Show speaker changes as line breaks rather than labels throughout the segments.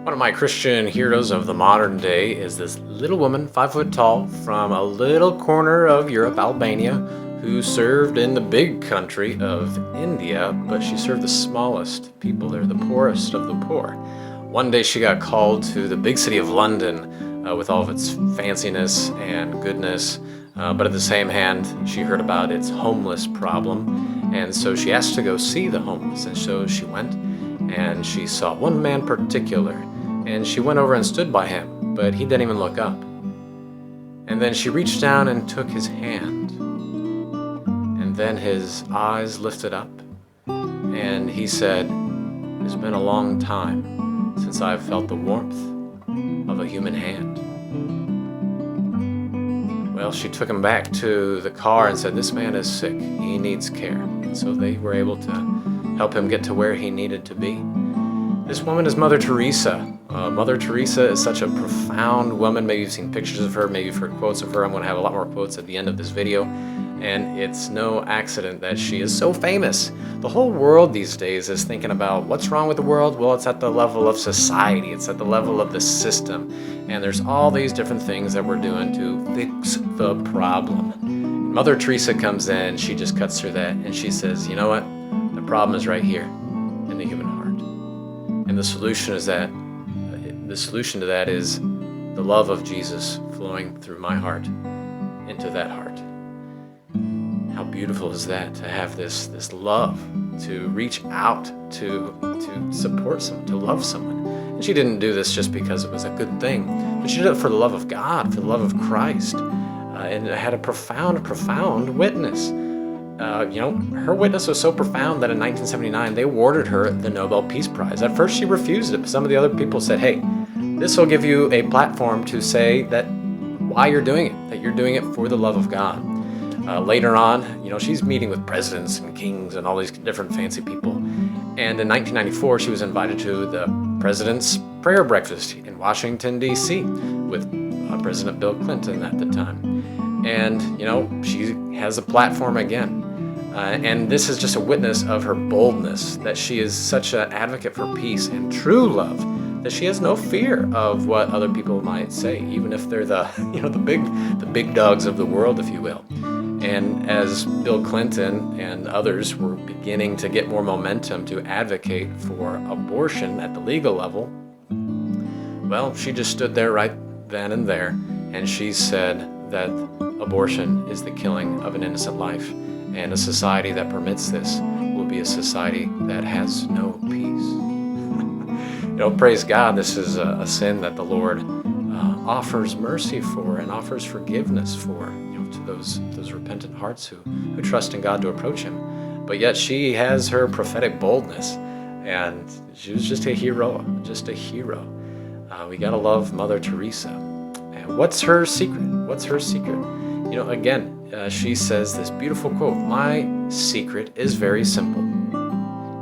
One of my Christian heroes of the modern day is this little woman, 5 foot tall, from a little corner of Europe, Albania, who served in the big country of India, but she served the smallest people there, the poorest of the poor. One day she got called to the big city of London with all of its fanciness and goodness, but at the same hand, she heard about its homeless problem, and so she asked to go see the homeless, and so she went, and she saw one man particular, and she went over and stood by him, but he didn't even look up. And then she reached down and took his hand, and then his eyes lifted up, and he said, "It's been a long time since I've felt the warmth of a human hand." Well, she took him back to the car and said, "This man is sick. He needs care." And so they were able to help him get to where he needed to be. This woman is Mother Theresa. Mother Theresa is such a profound woman. Maybe you've seen pictures of her, maybe you've heard quotes of her. I'm going to have a lot more quotes at the end of this video. And it's no accident that she is so famous. The whole world these days is thinking about what's wrong with the world. Well, it's at the level of society. It's at the level of the system. And there's all these different things that we're doing to fix the problem. Mother Teresa comes in, she just cuts through that, and she says, you know what? The problem is right here in the human heart. And the solution to that is the love of Jesus flowing through my heart into that heart. How beautiful is that, to have this love, to reach out, to support someone, to love someone. And she didn't do this just because it was a good thing, but she did it for the love of God, for the love of Christ. And it had a profound witness. Her witness was so profound that in 1979, they awarded her the Nobel Peace Prize. At first, she refused it, but some of the other people said, hey, this will give you a platform to say that why you're doing it, that you're doing it for the love of God. Later on, she's meeting with presidents and kings and all these different fancy people. And in 1994, she was invited to the president's prayer breakfast in Washington, D.C. with President Bill Clinton at the time. And, she has a platform again. And this is just a witness of her boldness, that she is such an advocate for peace and true love, that she has no fear of what other people might say, even if they're the big dogs of the world, if you will. And as Bill Clinton and others were beginning to get more momentum to advocate for abortion at the legal level, well, she just stood there right then and there, and she said that abortion is the killing of an innocent life, and a society that permits this will be a society that has no peace. Praise God, this is a sin that the Lord offers mercy for and offers forgiveness for, to those repentant hearts who trust in God to approach Him. But yet she has her prophetic boldness, and she was just a hero. We gotta love Mother Teresa. And what's her secret? She says this beautiful quote, "My secret is very simple.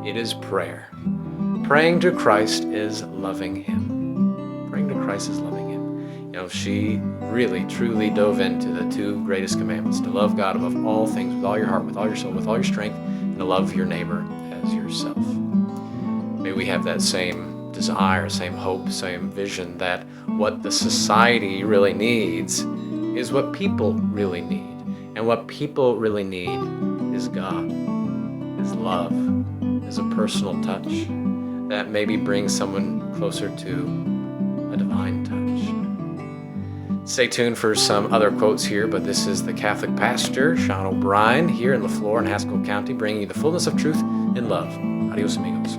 It is prayer. Praying to Christ is loving Him." She really, truly dove into the two greatest commandments, to love God above all things, with all your heart, with all your soul, with all your strength, and to love your neighbor as yourself. May we have that same desire, same hope, same vision, that what the society really needs is what people really need. And what people really need is God, is love, is a personal touch that maybe brings someone closer to a divine touch. Stay tuned for some other quotes here, but this is the Catholic pastor, Sean O'Brien, here in LaFleur in Haskell County, bringing you the fullness of truth in love. Adios, amigos.